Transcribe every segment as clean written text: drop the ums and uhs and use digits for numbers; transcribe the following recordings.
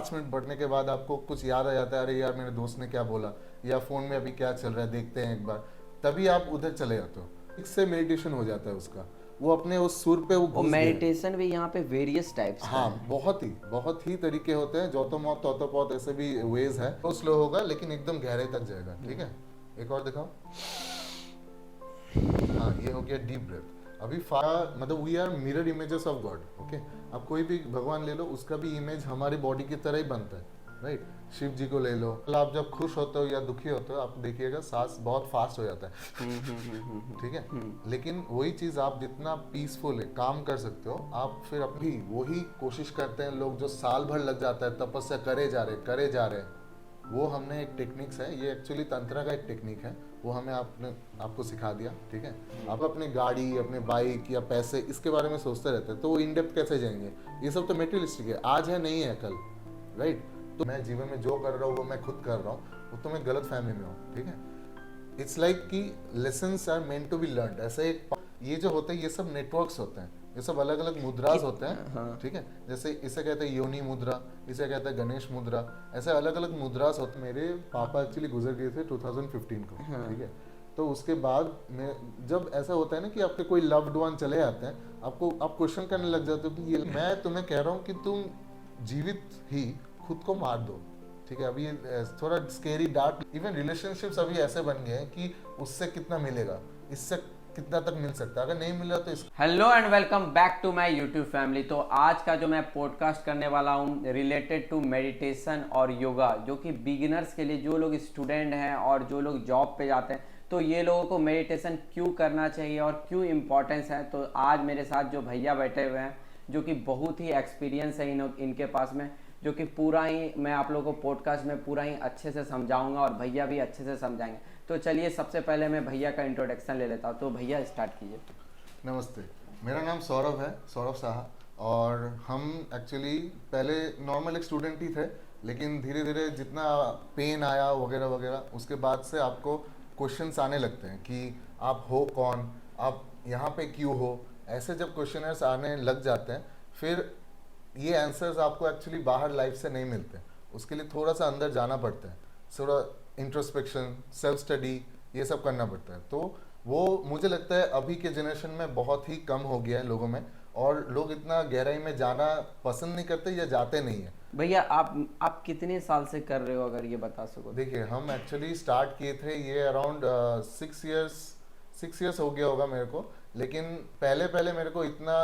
5 minute पढ़ने के बाद आपको कुछ याद आ जाता है, अरे यार मेरे दोस्त ने क्या बोला, या फोन में अभी क्या चल रहा है देखते हैं एक बार, तभी आप उधर चले जाते हो। इससे मेडिटेशन हो जाता है उसका, वो अपने उस सुर पे वो और घुस गए। मेडिटेशन भी यहाँ पे वेरियस टाइप्स का हाँ, है। बहुत ही तरीके होते हैं, जो तो मौत तो बहुत ऐसे भी वेज है। तो स्लो होगा लेकिन एकदम गहरे तक जाएगा। ठीक है, एक और दिखाओ। हाँ, ये हो गया डीप ब्रेथ। अभी मतलब we are mirror images of God. Okay, आप कोई भी भगवान ले लो, उसका भी इमेज हमारी बॉडी की तरह ही बनता है, राइट। शिव जी को ले लो, आप जब खुश होते हो या दुखी होते हो, आप देखिएगा सांस बहुत फास्ट हो जाता है। ठीक है, लेकिन वही चीज आप जितना पीसफुल है काम कर सकते हो, आप फिर अपनी वही कोशिश करते हैं लोग जो साल भर लग जाता है तपस्या करे जा रहे हैं। वो हमने एक टेक्निक्स है, ये एक्चुअली तंत्र का एक टेक्निक है, वो हमें आपको सिखा दिया। ठीक है, आप अपने गाड़ी, अपने बाइक या पैसे इसके बारे में सोचते रहते हैं, तो वो इन डेप्थ कैसे जाएंगे? ये सब तो मेटेरियलिस्टिक है, आज है नहीं है कल, राइट। तो मैं जीवन में जो कर रहा हूँ वो मैं खुद कर रहा हूँ, वो तो मैं गलत फहमी में हूँ। ठीक है, इट्स लाइक कि lessons are meant to be learned. ऐसे एक ये जो होते हैं, ये सब नेटवर्क्स होते हैं, ये सब अलग अलग मुद्रास होते हैं। हाँ। ठीक है, जैसे इसे कहते हैं योनि मुद्रा, इसे कहते हैं गणेश मुद्रा, ऐसे अलग अलग मुद्रास होते हैं। मेरे पापा एक्चुअली गुजर गए थे 2015 को। हाँ। ठीक है, तो उसके बाद में जब ऐसा होता है ना कि आपके कोई लव्ड वन चले जाते हैं, आप क्वेश्चन करने लग जाते हो कि ये मैं तुम्हें कह रहा हूँ कि तुम जीवित ही खुद को मार दो। ठीक है, अभी ये थोड़ा स्केरी डार्क, इवन रिलेशनशिप्स अभी ऐसे बन गए हैं कि उससे कितना मिलेगा, इससे कितना तक मिल सकता है, अगर नहीं मिला तो इस hello and welcome back to my YouTube family. तो आज का जो मैं पॉडकास्ट करने वाला हूँ रिलेटेड टू मेडिटेशन और योगा, जो कि बिगिनर्स के लिए, जो लोग स्टूडेंट हैं और जो लोग जॉब पे जाते हैं, तो ये लोगों को मेडिटेशन क्यों करना चाहिए और क्यों इम्पोर्टेंस है। तो आज मेरे साथ जो भैया बैठे हुए हैं, जो कि बहुत ही एक्सपीरियंस है इनके पास में, जो कि पूरा ही मैं आप लोगों को पॉडकास्ट में पूरा ही अच्छे से समझाऊंगा और भैया भी अच्छे से समझाएंगे। तो चलिए सबसे पहले मैं भैया का इंट्रोडक्शन ले लेता हूँ। तो भैया स्टार्ट कीजिए। नमस्ते, मेरा नाम सौरभ है, सौरभ साहा। और हम एक्चुअली पहले नॉर्मल एक स्टूडेंट ही थे, लेकिन धीरे धीरे जितना पेन आया वगैरह वगैरह, उसके बाद से आपको क्वेश्चंस आने लगते हैं कि आप हो कौन, आप यहाँ पे क्यों हो। ऐसे जब क्वेश्चनर्स आने लग जाते हैं, फिर ये आंसर्स आपको एक्चुअली बाहर लाइफ से नहीं मिलते। उसके लिए थोड़ा सा अंदर जाना पड़ता है, थोड़ा इंट्रोस्पेक्शन, सेल्फ स्टडी, ये सब करना पड़ता है। तो वो मुझे लगता है अभी के जनरेशन में बहुत ही कम हो गया है लोगों में, और लोग इतना गहराई में जाना पसंद नहीं करते या जाते नहीं है। भैया आप कितने साल से कर रहे हो, अगर ये बता सको तो? देखिए, हम एक्चुअली स्टार्ट किए थे ये अराउंड 6 इयर्स हो गया होगा मेरे को, लेकिन पहले पहले मेरे को इतना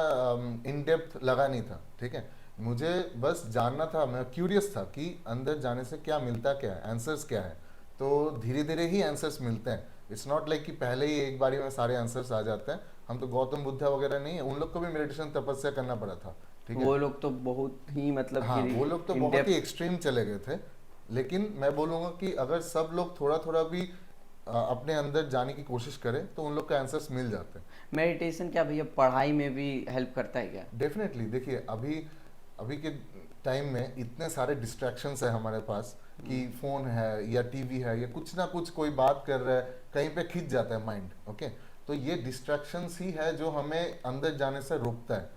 इन डेप्थ लगा नहीं था। ठीक है, मुझे बस जानना था, मैं क्यूरियस था कि अंदर जाने से क्या मिलता, क्या है आंसर्स, क्या है। तो धीरे धीरे ही आंसर्स मिलते हैं। इट्स नॉट लाइक कि पहले ही एक बारी में सारे आंसर्स आ जाते हैं। हम तो गौतम बुद्धा वगैरह नहीं है, उन लोग को भी मेडिटेशन तपस्या करना पड़ा था। ठीक है, वो लोग तो बहुत ही मतलब हाँ, वो लोग तो बहुत ही एक्सट्रीम चले गए थे। लेकिन मैं बोलूँगा कि अगर सब लोग थोड़ा थोड़ा भी अपने अंदर जाने की कोशिश करें, तो उन लोग का आंसर्स मिल जाते हैं। मेडिटेशन क्या भैया पढ़ाई में भी हेल्प करता है क्या? डेफिनेटली। देखिए, अभी अभी के टाइम में इतने सारे डिस्ट्रैक्शंस है हमारे पास कि फोन है या टीवी है या कुछ ना कुछ कोई बात कर रहा है, कहीं पे खिंच जाता है माइंड। ओके, तो ये डिस्ट्रैक्शंस ही है जो हमें अंदर जाने से रोकता है।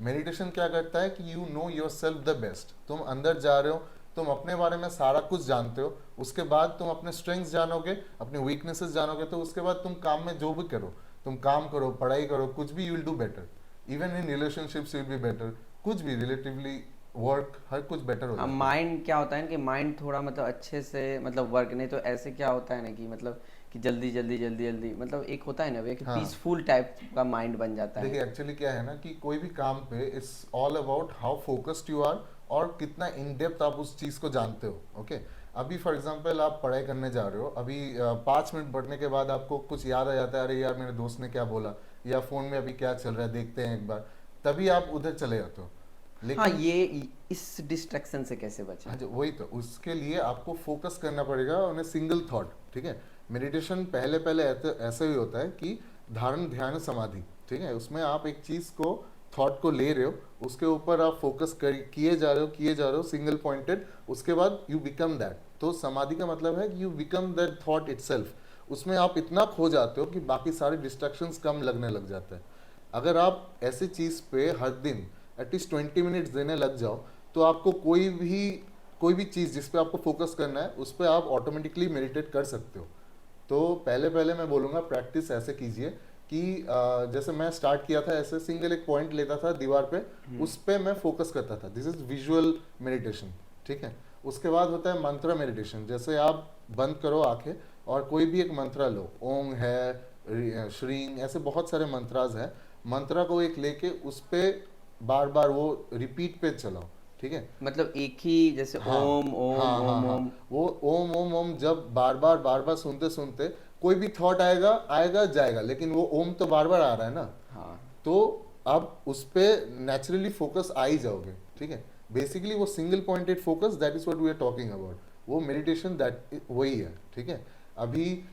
मेडिटेशन क्या करता है कि you know your self the best. तुम अंदर जा रहे हो, तुम अपने बारे में सारा कुछ जानते हो, उसके बाद तुम अपने स्ट्रेंथ्स जानोगे, अपने वीकनेसेस जानोगे, तो उसके बाद तुम काम में जो भी करो, तुम काम करो, पढ़ाई करो, कुछ भी, you will do better. Even in relationships will be better, कुछ भी रिलेटिवली वर्क, हर कुछ बेटर हो अब जाता है। माइंड क्या होता है ना कि माइंड थोड़ा मतलब अच्छे से मतलब वर्क नहीं, तो ऐसे क्या होता है ना कि मतलब कि जल्दी जल्दी जल्दी जल्दी मतलब एक होता है ना वे कि हाँ, पीसफुल टाइप का माइंड बन जाता देखिए है। एक्चुअली क्या है ना कि कोई भी काम पे it's all about how focused you are, और कितना इन डेप्थ आप उस चीज़ को जानते हो। ओके, अभी फॉर एग्जांपल आप पढ़ाई करने जा रहे हो, अभी 5 मिनट पढ़ने के बाद आपको कुछ याद आ जाता है, अरे यार मेरे दोस्त ने क्या बोला, या फोन में अभी क्या चल रहा है देखते हैं एक बार, तभी आप उधर चले जाते हो। हाँ, लेकिन ये इस डिस्ट्रैक्शन से कैसे बचे? हाँ जी, वही तो, उसके लिए आपको फोकस करना पड़ेगा ऑन ए सिंगल थॉट। ठीक है, मेडिटेशन पहले पहले ऐसे ही होता है कि धारण ध्यान समाधि। ठीक है, उसमें आप एक चीज को, थॉट को ले रहे हो, उसके ऊपर आप फोकस किए जा रहे हो सिंगल पॉइंटेड, उसके बाद यू बिकम दैट। तो समाधि का मतलब है कि you become that thought itself. उसमें आप इतना खो जाते हो कि बाकी सारे डिस्ट्रैक्शंस कम लगने लग जाते हैं। अगर आप ऐसी चीज पे हर दिन एटलीस्ट 20 मिनट्स देने लग जाओ, तो आपको कोई भी कोई भी चीज़ जिस पे आपको फोकस करना है उस पे आप ऑटोमेटिकली मेडिटेट कर सकते हो। तो पहले पहले मैं बोलूँगा प्रैक्टिस ऐसे कीजिए कि जैसे मैं स्टार्ट किया था ऐसे सिंगल एक पॉइंट लेता था दीवार पे, उस पे मैं फोकस करता था। दिस इज विजुअल मेडिटेशन, ठीक है। उसके बाद होता है मंत्र मेडिटेशन। जैसे आप बंद करो आंखें और कोई भी एक मंत्रा लो, ओम है, श्रींग, ऐसे बहुत सारे मंत्राज है। मंत्रा को एक लेके उस पे बार बार वो रिपीट पे चलाओ, ठीक है। मतलब एक ही जैसे हाँ ओम ओम हाँ हाँ ओम हाँ, ओम। वो ओम ओम ओम जब बार बार सुनते सुनते कोई भी थॉट आएगा आएगा जाएगा, लेकिन वो ओम तो बार बार आ रहा है ना, हाँ। तो आप उस पे नेचुरली फोकस आ ही जाओगे, ठीक है। बेसिकली वो single pointed focus, that is what we are talking about. वो मेडिटेशन दैट वही है, ठीक है। अभी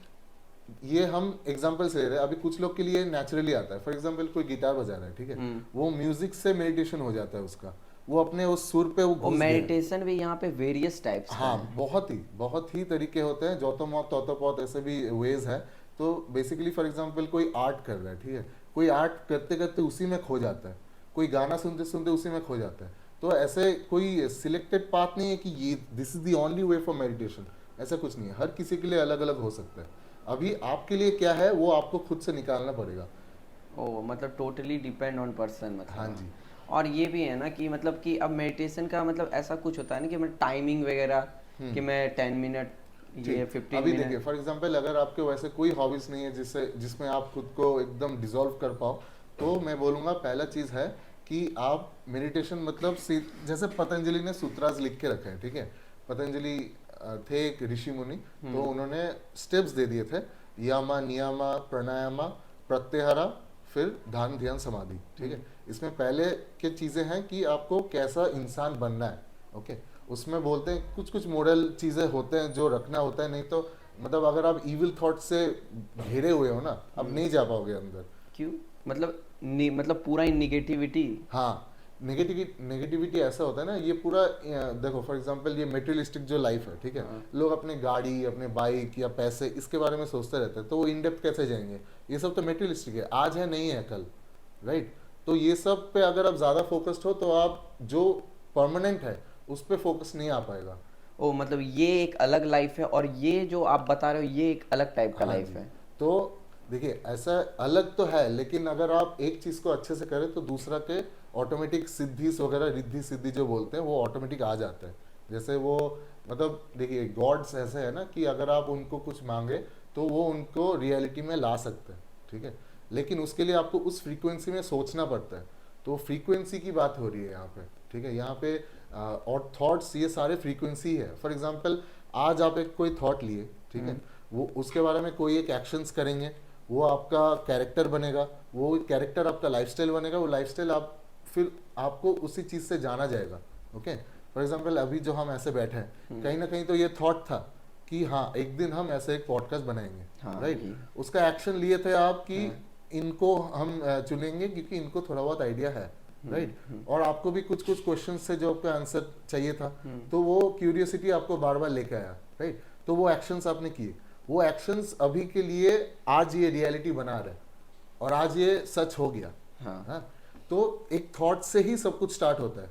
ये हम एग्जांपल से ले रहे हैं, अभी कुछ लोग के लिए नेचुरली आता है। फॉर एग्जांपल कोई गिटार बजा रहा है, ठीक है, वो म्यूजिक से मेडिटेशन हो जाता है उसका, वो अपने उस सुर पे वो और घुस गया है। मेडिटेशन भी यहाँ पे वेरियस टाइप्स का हाँ, है। बहुत ही तरीके होते हैं, जोतो मौत तोतो पौत ऐसे भी वेज है। तो बेसिकली फॉर एग्जांपल कोई आर्ट कर रहा है, ठीक है, कोई आर्ट करते करते उसी में खो जाता है, कोई गाना सुनते सुनते उसी में खो जाता है। तो ऐसे कोई सिलेक्टेड पाथ नहीं है कि ये this is the only way for meditation, ऐसा कुछ नहीं है। हर किसी के लिए अलग अलग हो सकता है। अभी आपके लिए क्या है वो आपको खुद से निकालना पड़ेगा। ओ मतलब टोटली डिपेंड ऑन पर्सन मतलब। हाँ जी। और ये भी है ना कि मतलब कि अब मेडिटेशन का मतलब ऐसा कुछ होता है ना कि मैं टाइमिंग वगैरह कि मैं 10 मिनट ये ठीक। 15 अभी देखिए मिनट। फॉर एग्जांपल अगर आपके वैसे कोई हॉबीज नहीं है जिससे जिसमें आप खुद को एकदम डिसॉल्व कर पाओ, तो मैं बोलूँगा पहला चीज़ है कि आप मेडिटेशन मतलब जैसे पतंजलि ने सूत्रास लिख के रखे हैं, ठीक है। पतंजलि थे एक ऋषि मुनि, तो उन्होंने स्टेप्स दे दिए थे, यामा नियामा प्राणायामा प्रत्याहारा, फिर ध्यान ध्यान समाधि, ठीक है। इसमें पहले के चीज़ें हैं कि आपको कैसा इंसान बनना है, ओके। उसमें बोलते हैं कुछ कुछ मॉडल चीज़ें होते हैं जो रखना होता है, नहीं तो मतलब अगर आप इविल थॉट से घिरे हुए हो ना, अब नहीं जा पाओगे अंदर। क्यों? मतलब मतलब पूरा ही निगेटिविटी। हाँ, नेगेटिविटी ऐसा होता है ना, ये पूरा देखो फॉर एग्जांपल ये मेटेरियलिस्टिक जो लाइफ है, ठीक है, लोग अपने गाड़ी अपने बाइक या पैसे इसके बारे में सोचते रहते हैं, तो वो इन डेप्थ कैसे जाएंगे। ये सब तो मेटेरियलिस्टिक है, आज है नहीं है कल, राइट। तो ये सब पे अगर आप ज़्यादा फोकस्ड हो तो आप जो परमानेंट है उस पर फोकस नहीं आ पाएगा। ओ मतलब ये एक अलग लाइफ है और ये जो आप बता रहे हो ये एक अलग टाइप का हाँ लाइफ जी। है। तो देखिए ऐसा अलग तो है, लेकिन अगर आप एक चीज को अच्छे से करें तो दूसरा के ऑटोमेटिक सिद्धि वगैरह रिद्धि सिद्धि जो बोलते हैं वो ऑटोमेटिक आ जाता है। जैसे वो मतलब देखिए गॉड्स ऐसे है ना कि अगर आप उनको कुछ मांगे तो वो उनको रियलिटी में ला सकते हैं, ठीक है। लेकिन उसके लिए आपको उस फ्रीक्वेंसी में सोचना पड़ता है। तो फ्रीक्वेंसी की बात हो रही है यहाँ पे, ठीक है। यहाँ पे और थॉट्स ये सारे फ्रीक्वेंसी है। फॉर एग्जाम्पल आज आप एक कोई थॉट लिए, ठीक है, वो उसके बारे में कोई एक एक्शंस करेंगे, वो आपका कैरेक्टर बनेगा, वो कैरेक्टर आपका लाइफस्टाइल बनेगा, वो लाइफस्टाइल आप फिर आपको उसी चीज़ से जाना जाएगा, ओके। फॉर एग्जाम्पल अभी जो हम ऐसे बैठे हैं, कहीं ना कहीं तो ये थॉट था कि हाँ एक दिन हम ऐसे एक पॉडकास्ट बनाएंगे, हाँ, राइट। उसका एक्शन लिए थे आप कि इनको हम चुनेंगे क्योंकि इनको थोड़ा बहुत आइडिया है, राइट। और आपको भी कुछ कुछ क्वेश्चन से जो आपका आंसर चाहिए था, तो वो क्यूरियोसिटी आपको बार बार लेके आया, राइट। तो वो एक्शंस आपने किए, वो एक्शंस अभी के लिए आज ये रियलिटी बना रहे और आज ये सच हो गया। हाँ। हाँ, तो एक थॉट से ही सब कुछ स्टार्ट होता है।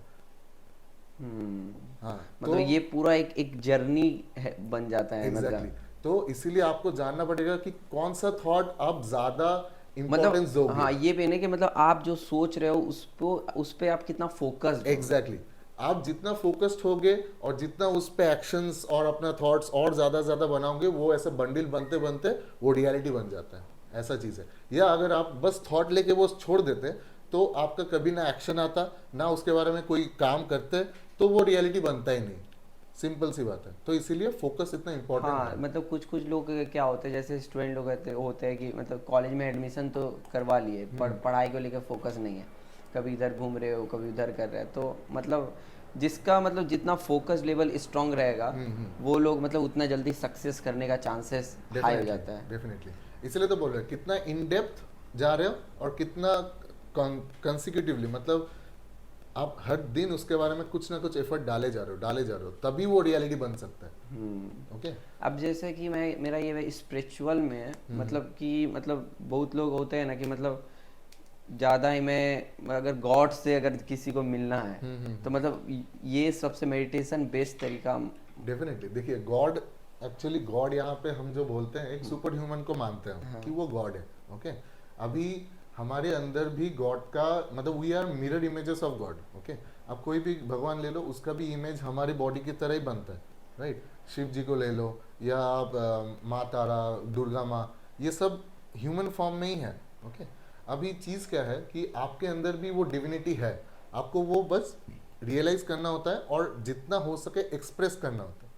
हाँ, मतलब ये पूरा एक जर्नी बन जाता है एग्जैक्टली मतलब। तो इसीलिए आपको जानना पड़ेगा कि कौन सा थॉट आप ज्यादा इंपॉर्टेंस मतलब दोगे। हाँ ये भी है ना कि मतलब आप जो सोच रहे हो उस पे आप कितना फोकस्ड हो। एग्जैक्टली आप जितना फोकस्ड होगे और जितना उस पे एक्शंस और अपना थॉट्स और ज्यादा बनाओगे, वो ऐसे बंडल बनते बनते वो रियलिटी बन जाता है, ऐसा चीज है। या अगर आप बस थॉट लेके वो छोड़ देते तो आपका कभी ना एक्शन आता ना उसके बारे में कोई काम करते, तो वो रियलिटी बनता ही नहीं। सिंपल सी बात है। तो इसीलिए फोकस इतना इंपॉर्टेंट हाँ है। मतलब कुछ कुछ लोग क्या होते हैं जैसे स्टूडेंट लोग होते हैं कि मतलब कॉलेज में एडमिशन तो करवा लिए पढ़ाई को लेकर फोकस नहीं है, कभी इधर घूम रहे हो कभी उधर कर रहे हैं। तो मतलब जिसका मतलब जितना फोकस लेवल स्ट्रांग रहेगा वो लोग मतलब उतना जल्दी सक्सेस करने का चांसेस हाई हो जाता है। डेफिनेटली, इसलिए तो बोल रहे हैं कितना इन डेप्थ जा रहे हो और कितना कंसिक्यूटिवली, मतलब आप हर दिन उसके बारे में कुछ ना कुछ एफर्ट डाले जा रहे हो तभी वो रियलिटी बन सकता है। ओके। अब जैसे कि मेरा ये स्पिरिचुअल में है, मतलब कि मतलब बहुत लोग होते हैं ना कि मतलब ज्यादा ही मैं अगर गॉड से अगर किसी को मिलना है तो मतलब ये सबसे मेडिटेशन बेस्ट तरीका। डेफिनेटली देखिए, गॉड एक्चुअली गॉड यहाँ पे हम जो बोलते हैं एक सुपर ह्यूमन को मानते हैं हाँ। कि वो गॉड है। ओके, अभी हमारे अंदर भी गॉड का मतलब we are mirror images of God. Okay, आप कोई भी भगवान ले लो, उसका भी इमेज हमारी बॉडी की तरह ही बनता है, राइट। शिव जी को ले लो या आप माँ तारा, दुर्गा माँ, ये सब ह्यूमन फॉर्म में ही है। ओके, अभी चीज़ क्या है कि आपके अंदर भी वो डिविनिटी है, आपको वो बस रियलाइज करना होता है और जितना हो सके एक्सप्रेस करना होता है।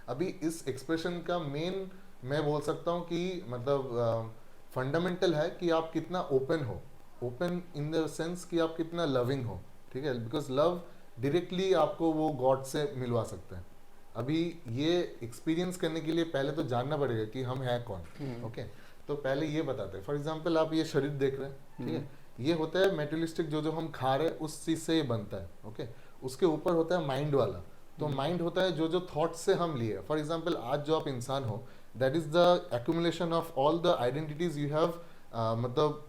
अभी इस एक्सप्रेशन का मेन मैं बोल सकता हूँ कि मतलब फंडामेंटल है कि आप कितना ओपन हो, ओपन इन द सेंस कि आप कितना लविंग हो, ठीक है। बिकॉज लव डायरेक्टली आपको वो गॉड से मिलवा सकता है। अभी ये एक्सपीरियंस करने के लिए पहले तो जानना पड़ेगा कि हम हैं कौन। ओके, तो पहले ये बताते हैं। फॉर एग्जाम्पल आप ये शरीर देख रहे हैं, ठीक है, ये होता है मेटेरियलिस्टिक, जो जो हम खा रहे हैं उस चीज से ये बनता है। ओके, उसके ऊपर होता है माइंड वाला, तो माइंड होता है जो जो थॉट्स से हम लिए। फॉर एग्जाम्पल आज जो आप इंसान हो, that is the accumulation of all the identities you have मतलब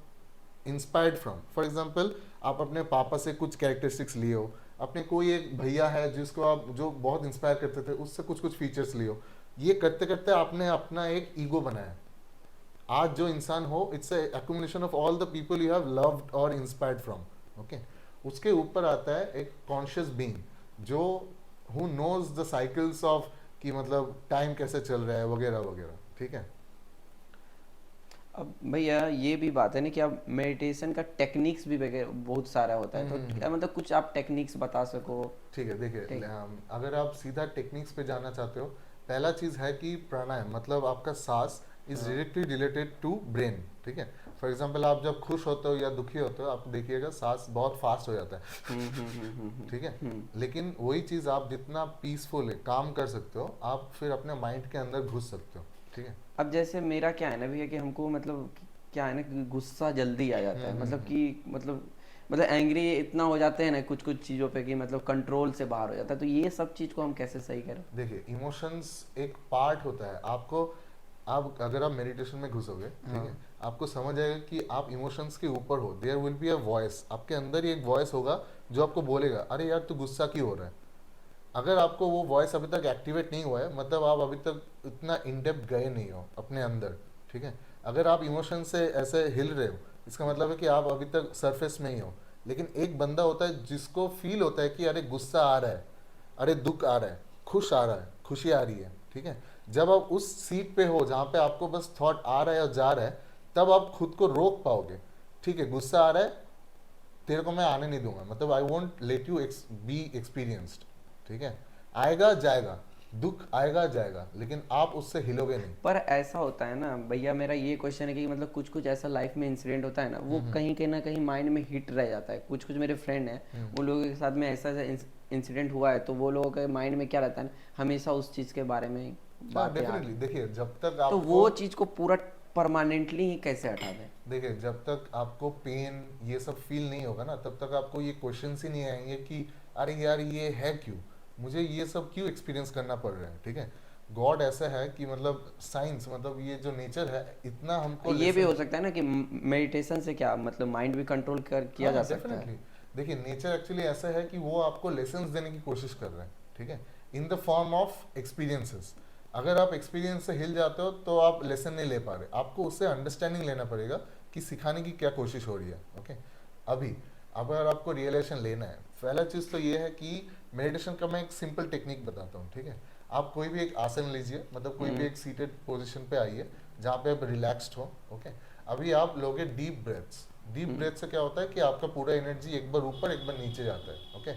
इंस्पायर्ड फ्रॉम। फॉर एग्जाम्पल आप अपने पापा से कुछ कैरेक्टरिस्टिक्स लिए हो, अपने कोई एक भैया है जिसको आप जो बहुत इंस्पायर करते थे उससे कुछ कुछ फीचर्स लिए हो, ये करते करते आपने अपना एक ईगो बनाया। आज जो इंसान हो, it's accumulation of all the people you have loved और इंस्पायर्ड फ्रॉम। ओके, उसके ऊपर आता है एक कॉन्शियस बीइंग जो who knows the cycles of कि मतलब टाइम कैसे चल रहा है वगैरह वगैरह, ठीक है। अब भैया ये भी बात है ना कि अब मेडिटेशन का टेक्निक्स भी बहुत सारा होता है, तो क्या मतलब कुछ आप टेक्निक्स बता सको? ठीक है, देखिए ठीक। अगर आप सीधा टेक्निक्स पे जाना चाहते हो, पहला चीज है कि प्राणायाम, मतलब आपका सांस is directly related to brain, ठीक है। फॉर एग्जाम्पल आप जब खुश होते हो या दुखी होते हो, आप देखिएगा सांस बहुत फास्ट हो जाता है, ठीक है। लेकिन वही चीज आप जितना पीसफुल है काम कर सकते हो, आप फिर अपने माइंड के अंदर घुस सकते हो, ठीक है। अब जैसे मेरा क्या है ना भैया कि हमको मतलब क्या है ना कि गुस्सा जल्दी आ जाता है, मतलब कि मतलब एंग्री इतना हो जाते हैं ना कुछ कुछ चीज़ों पे कि मतलब कंट्रोल से बाहर हो जाता है, तो ये सब चीज़ को हम कैसे सही करें? देखिए, इमोशंस एक पार्ट होता है। आपको आप अगर आप मेडिटेशन में घुसोगे, ठीक है, आपको समझ आएगा कि आप इमोशंस के ऊपर हो। There will be a voice, आपके अंदर ही एक वॉइस होगा जो आपको बोलेगा अरे यार तू गुस्सा क्यों हो रहा है। अगर आपको वो वॉइस अभी तक एक्टिवेट नहीं हुआ है, मतलब आप अभी तक इतना इन डेप्थ गए नहीं हो अपने अंदर, ठीक है। अगर आप इमोशन से ऐसे हिल रहे हो, इसका मतलब है कि आप अभी तक सरफेस में ही हो। लेकिन एक बंदा होता है जिसको फील होता है कि अरे गुस्सा आ रहा है, अरे दुख आ रहा है, खुश आ रहा है, खुशी आ रही है, ठीक है। जब आप उस सीट पे हो जहाँ पे आपको बस थॉट आ रहा है और जा रहा है, तब आप खुद को रोक पाओगे। ठीक है, गुस्सा आ रहा है, तेरे को मैं आने नहीं दूंगा, मतलब I won't let you be experienced, ठीक है। आएगा जाएगा, दुख आएगा जाएगा, लेकिन आप उससे हिलोगे नहीं। पर ऐसा होता है ना भैया, मेरा ये क्वेश्चन है कि मतलब कुछ कुछ ऐसा लाइफ में इंसिडेंट होता है ना, वो कहीं ना कहीं माइंड में हिट रह जाता है। कुछ कुछ मेरे फ्रेंड हैं, उन लोगों के साथ में ऐसा इंसिडेंट हुआ है, तो वो लोगों के माइंड में क्या रहता है ना, हमेशा उस चीज़ के बारे में बातें आ डेफिनेटली देखिए, जब तक तो आपको वो चीज़ को पूरा परमानेंटली ही कैसे हटा दें? देखिए, जब तक आपको पेन ये सब फील नहीं होगा ना, तब तक आपको ये क्वेश्चंस ही नहीं आएंगे कि अरे यार ये है क्यों, मुझे ये सब क्यों एक्सपीरियंस करना पड़ रहा है, ठीक है। गॉड ऐसा है कि मतलब साइंस, मतलब ये जो नेचर है इतना हमको ये भी हो सकता है ना कि मेडिटेशन से क्या मतलब माइंड भी कंट्रोल किया जा सकता है। डेफिनेटली देखिए, नेचर एक्चुअली ऐसा है कि वो आपको लेसन्स देने की कोशिश कर रहे हैं, ठीक है, in the form of experiences. अगर आप एक्सपीरियंस से हिल जाते हो तो आप लेसन नहीं ले पा रहे, आपको उससे अंडरस्टैंडिंग लेना पड़ेगा कि सिखाने की क्या कोशिश हो रही है। ओके, अभी अगर आपको रियलाइजेशन लेना है, पहला चीज़ तो ये है कि मेडिटेशन का मैं एक सिंपल टेक्निक बताता हूँ, ठीक है। आप कोई भी एक आसन लीजिए, मतलब कोई भी एक सीटेड पोजीशन पे आइए जहाँ पे आप रिलैक्स्ड हो। ओके, अभी आप लोगे डीप ब्रेथ्स। डीप ब्रेथ से क्या होता है कि आपका पूरा एनर्जी एक बार ऊपर एक बार नीचे जाता है। ओके,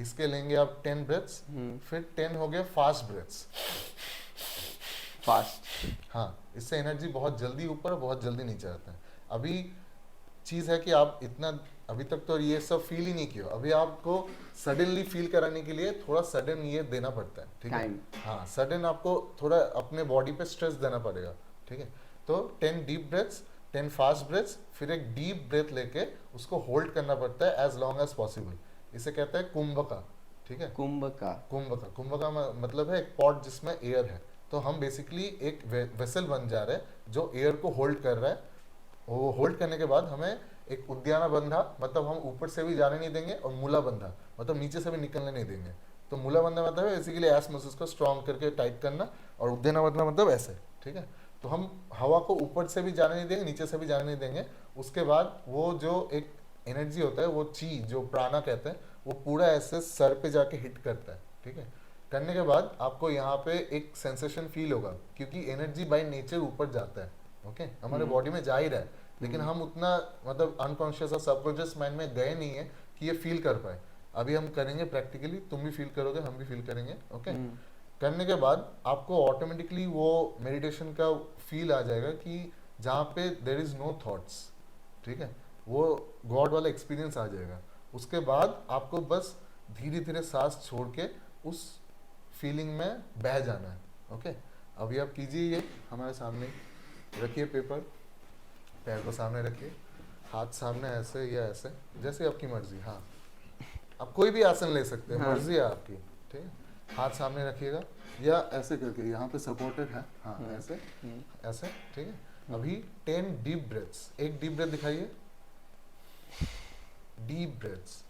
इसके लेंगे आप 10 ब्रेथ्स, फिर 10 हो गए फास्ट ब्रेथ्स। फास्ट, हाँ, इससे एनर्जी बहुत जल्दी ऊपर और बहुत जल्दी नीचे आता है। अभी चीज़ है कि आप इतना अभी तक तो ये सब फील ही नहीं किया, अभी आपको सडनली फील कराने के लिए थोड़ा सडन ये देना पड़ता है, ठीक है। हाँ, सडन आपको थोड़ा अपने बॉडी पे स्ट्रेस देना पड़ेगा, ठीक है। तो 10 डीप ब्रेथ्स, 10 फास्ट ब्रेथ्स, फिर एक डीप ब्रेथ लेके उसको होल्ड करना पड़ता है एज लॉन्ग एज पॉसिबल। इसे कहते हैं कुंभ का, ठीक है। कुंभ का कुंभ का मतलब है एक पॉट जिसमें एयर है, तो तो हम बेसिकली एक वेसल बन जा रहे हैं जो एयर को होल्ड कर रहा है। वो होल्ड करने के बाद हमें एक उद्याना बंधा, मतलब हम ऊपर से भी जाने नहीं देंगे, और मूला बंधा मतलब नीचे से भी निकलने नहीं देंगे। तो मूला बंधा मतलब बेसिकली एस मसल्स को स्ट्रॉन्ग करके टाइट करना, और उद्याना बंधा मतलब ऐसे, ठीक है। तो हम हवा को ऊपर से भी जाने नहीं देंगे, नीचे से भी जाने नहीं देंगे। उसके बाद वो जो एक एनर्जी होता है, वो ची जो प्राणा कहते हैं, वो पूरा ऐसे सर पे जाके हिट करता है, ठीक है। करने के बाद आपको यहाँ पे एक सेंसेशन फील होगा, क्योंकि एनर्जी बाय नेचर ऊपर जाता है, ओके, हमारे बॉडी में जा ही रहा है, लेकिन हम उतना मतलब अनकॉन्शियस और सबकॉन्शियस माइंड में गए नहीं है कि ये फील कर पाए। अभी हम करेंगे प्रैक्टिकली, तुम भी फील करोगे, हम भी फील करेंगे, ओके। करने के बाद आपको ऑटोमेटिकली वो मेडिटेशन का फील आ जाएगा कि जहाँ पे देर इज नो थॉट्स, ठीक है, वो गॉड वाला एक्सपीरियंस आ जाएगा। उसके बाद आपको बस धीरे धीरे सांस छोड़ के उस फीलिंग में बह जाना है, ओके। अभी आप कीजिए, ये हमारे सामने रखिए पेपर, पैर को सामने रखिए, हाथ सामने ऐसे या ऐसे, जैसे आपकी मर्जी। हाँ, आप कोई भी आसन ले सकते हैं, मर्जी है आपकी, ठीक है। हाथ सामने रखिएगा या ऐसे करके, यहाँ पे सपोर्टेड है, हाँ ऐसे ऐसे, ठीक है। अभी 10 डीप ब्रेथ्स, एक डीप ब्रेथ दिखाइए, डीप ब्रेथ्स।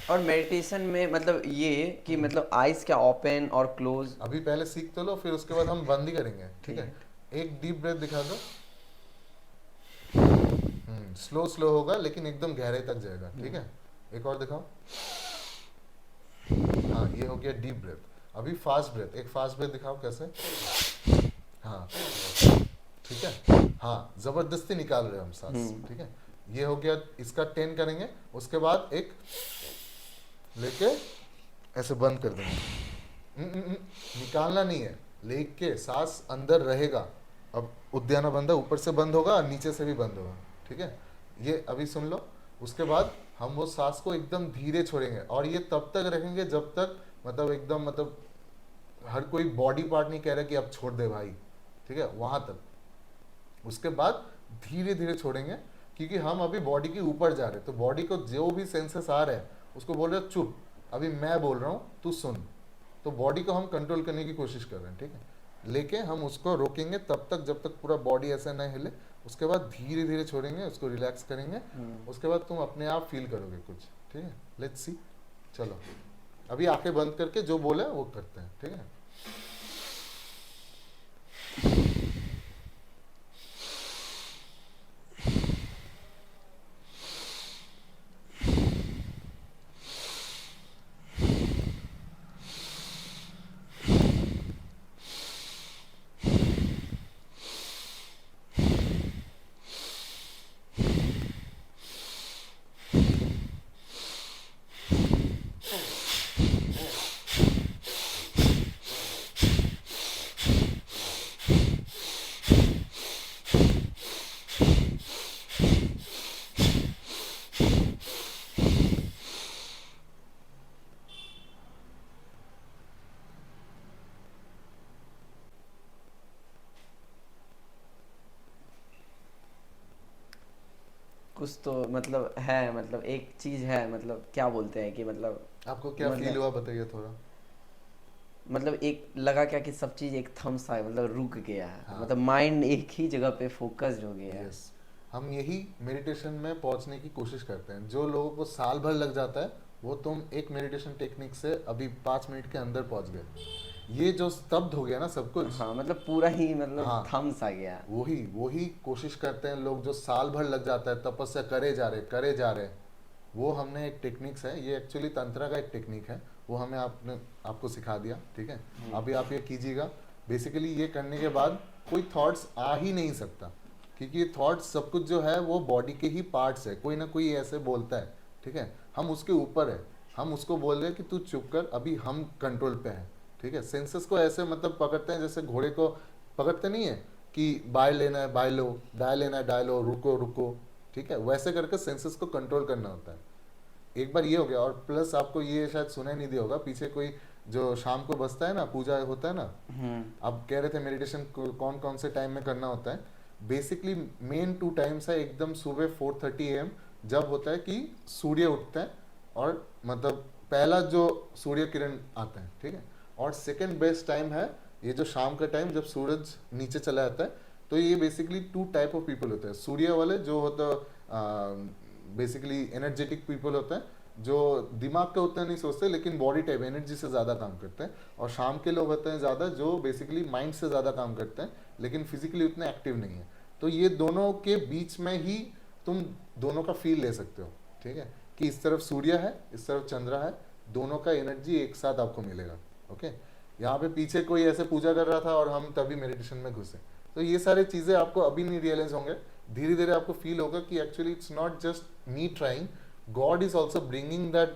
और मेडिटेशन में मतलब ये कि मतलब आइज क्या ओपन और क्लोज? अभी पहले सीख तो लो, फिर उसके बाद हम बंद ही करेंगे, ठीक है। एक डीप ब्रेथ दिखा दो, स्लो स्लो होगा लेकिन एकदम गहरे तक जाएगा, ठीक है। एक और दिखाओ, हाँ ये हो गया डीप ब्रेथ। अभी फास्ट ब्रेथ, एक फास्ट ब्रेथ दिखाओ कैसे, हाँ ठीक है, हाँ जबरदस्ती निकाल रहे हैं हम सांस, ठीक है। ये हो गया, इसका 10 करेंगे, उसके बाद एक लेके ऐसे बंद कर देंगे, निकालना नहीं है, लेके सांस अंदर रहेगा। अब उद्याना बंधा ऊपर से बंद होगा और नीचे से भी बंद होगा, ठीक है। ये अभी सुन लो। उसके बाद हम वो सांस को एकदम धीरे छोड़ेंगे, और ये तब तक रखेंगे जब तक मतलब एकदम मतलब हर कोई बॉडी पार्ट नहीं कह रहा कि अब छोड़ दे भाई, ठीक है, वहां तक। उसके बाद धीरे धीरे छोड़ेंगे, क्योंकि हम अभी बॉडी के ऊपर जा रहे हैं, तो बॉडी को जो भी सेंसेस आ रहे हैं उसको बोल रहे हो चुप, अभी मैं बोल रहा हूँ तू सुन। तो बॉडी को हम कंट्रोल करने की कोशिश कर रहे हैं, ठीक है। लेके हम उसको रोकेंगे तब तक जब तक पूरा बॉडी ऐसा नहीं हिले। उसके बाद धीरे धीरे छोड़ेंगे, उसको रिलैक्स करेंगे। उसके बाद तुम अपने आप फील करोगे कुछ, ठीक है। लेट्स सी, चलो अभी आंखें बंद करके जो बोले वो करते हैं, ठीक है। कुछ तो मतलब है, मतलब एक चीज है, मतलब क्या बोलते हैं कि मतलब आपको क्या मतलब फील हुआ बताइए थोड़ा। मतलब एक लगा क्या कि सब चीज एक थम सा है, मतलब रुक गया है। हाँ। मतलब माइंड एक ही जगह पे फोकस्ड हो गया है। यस, हम यही मेडिटेशन में पहुंचने की कोशिश करते हैं। जो लोगों को साल भर लग जाता है, वो तुम एक मेडिटेशन टेक्निक से अभी 5 मिनट के अंदर पहुंच गए। ये जो स्तब्ध हो गया ना सब कुछ, हाँ मतलब पूरा ही मतलब हाँ, थम सा गया। वही कोशिश करते हैं लोग। जो साल भर लग जाता है, तपस्या करे जा रहे, वो हमने एक टेक्निक्स है, ये एक्चुअली तंत्र का एक टेक्निक है, वो हमें आपको सिखा दिया, ठीक है। अभी आप ये कीजिएगा। बेसिकली ये करने के बाद कोई थॉट्स आ ही नहीं सकता, क्योंकि ये थॉट्स सब कुछ जो है वो बॉडी के ही पार्ट्स है। कोई ना कोई ऐसे बोलता है, ठीक है, हम उसके ऊपर है, हम उसको बोल रहे हैं कि तू चुप कर, अभी हम कंट्रोल पे हैं, ठीक है। सेंसेस को ऐसे मतलब पकड़ते हैं जैसे घोड़े को पकड़ते नहीं है कि बाय लेना है बाय लो, दाएं लेना है दाएं लो, रुको रुको, ठीक है। वैसे करके सेंसेस को कंट्रोल करना होता है। एक बार ये हो गया, और प्लस आपको ये शायद सुनाई नहीं दिया होगा, पीछे कोई जो शाम को बसता है ना, पूजा होता है ना, आप कह रहे थे मेडिटेशन कौन कौन से टाइम में करना होता है। बेसिकली मेन 2 टाइम्स है, एकदम सुबह 4:30 AM जब होता है कि सूर्य उठता है, और मतलब पहला जो सूर्य किरण आता है, ठीक है, और सेकंड बेस्ट टाइम है ये जो शाम का टाइम जब सूरज नीचे चला जाता है। तो ये बेसिकली 2 टाइप ऑफ पीपल होते हैं। सूर्य वाले जो होता बेसिकली एनर्जेटिक पीपल होते हैं जो दिमाग का उतना नहीं सोचते लेकिन बॉडी टाइप एनर्जी से ज़्यादा काम करते हैं। और शाम के लोग होते हैं ज़्यादा जो बेसिकली माइंड से ज़्यादा काम करते हैं लेकिन फिजिकली उतने एक्टिव नहीं है। तो ये दोनों के बीच में ही तुम दोनों का फील ले सकते हो, ठीक है, कि इस तरफ सूर्य है इस तरफ चंद्र है, दोनों का एनर्जी एक साथ आपको मिलेगा। ओके, यहाँ पे पीछे कोई ऐसे पूजा कर रहा था और हम तभी मेडिटेशन में घुसे। तो ये सारी चीज़ें आपको अभी नहीं रियलाइज होंगे, धीरे धीरे आपको फील होगा कि actually it's not just me trying, God is also bringing that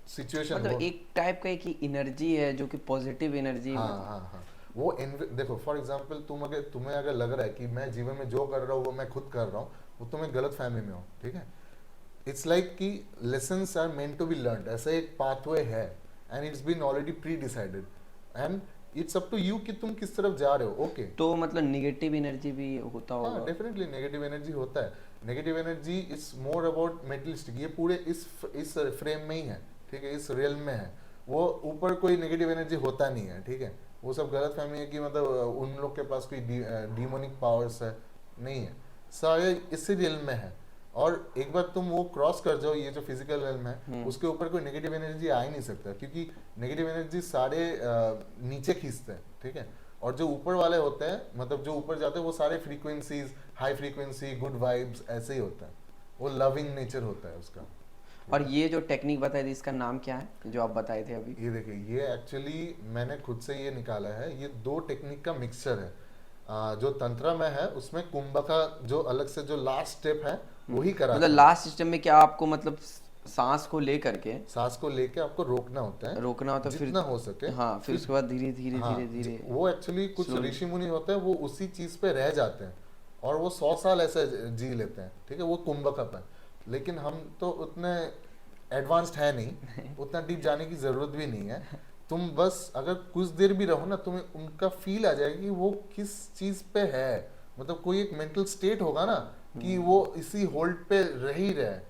situation. मतलब एक टाइप का एक एनर्जी है जो कि पॉजिटिव एनर्जी। हाँ हाँ हाँ, वो देखो फॉर एग्जाम्पल तुम्हें अगर लग रहा है कि मैं जीवन में जो कर रहा हूँ वो मैं खुद कर रहा हूँ, वो तुम्हें गलत फहमी में हो, ठीक है। इट्स लाइक कि lessons are meant to be learned, ऐसा एक पाथवे है and it's been already pre decided and it's up to you कि तुम किस तरफ जा रहे हो। ओके, तो मतलब नेगेटिव एनर्जी भी होता होगा। हाँ डेफिनेटली नेगेटिव एनर्जी होता है। Negative energy is more about materialistic, ये पूरे इस फ्रेम में ही है, ठीक है, इस रियल में है। वो ऊपर कोई नेगेटिव एनर्जी होता नहीं है, ठीक है। वो सब गलत फहमी है कि मतलब उन लोग के पास कोई डीमोनिक पावर्स है, नहीं है, सारे इसी रियल में है। और एक बार तुम वो क्रॉस कर जाओ ये जो फिजिकल रियल है उसके ऊपर कोई नेगेटिव एनर्जी आ ही नहीं सकता, क्योंकि नेगेटिव एनर्जी सारे नीचे खींचते हैं, ठीक है। और जो ऊपर वाले होते हैं मतलब जो ऊपर जाते हैं वो सारे frequencies, high frequency, good vibes ऐसे ही होता है, वो लविंग नेचर होता है उसका। और ये जो टेक्निक बताई थी इसका नाम क्या है जो आप बताए थे अभी? ये देखिए, ये एक्चुअली मैंने खुद से ये निकाला है, ये 2 टेक्निक का मिक्सचर है। जो तंत्र में है उसमें कुंभ का जो अलग से जो लास्ट स्टेप है वही करा, मतलब लास्ट सिस्टम में क्या आपको मतलब सांस को लेकर के, सांस को लेके आपको रोकना होता है, रोकना होता है, जितना हो सके। हाँ, फिर उसके बाद धीरे धीरे हाँ, धीरे धीरे वो एक्चुअली कुछ ऋषि मुनि होते हैं वो उसी चीज पे रह जाते हैं और वो 100 साल ऐसे जी लेते हैं, ठीक है, वो कुंभकप है। लेकिन हम तो उतने एडवांस्ड है नहीं, उतना डीप जाने की जरूरत भी नहीं है। तुम बस अगर कुछ देर भी रहो ना तुम्हें उनका फील आ जाएगा कि वो किस चीज पे है, मतलब कोई एक मेंटल स्टेट होगा ना कि वो इसी होल्ड पे रह ही रहा है,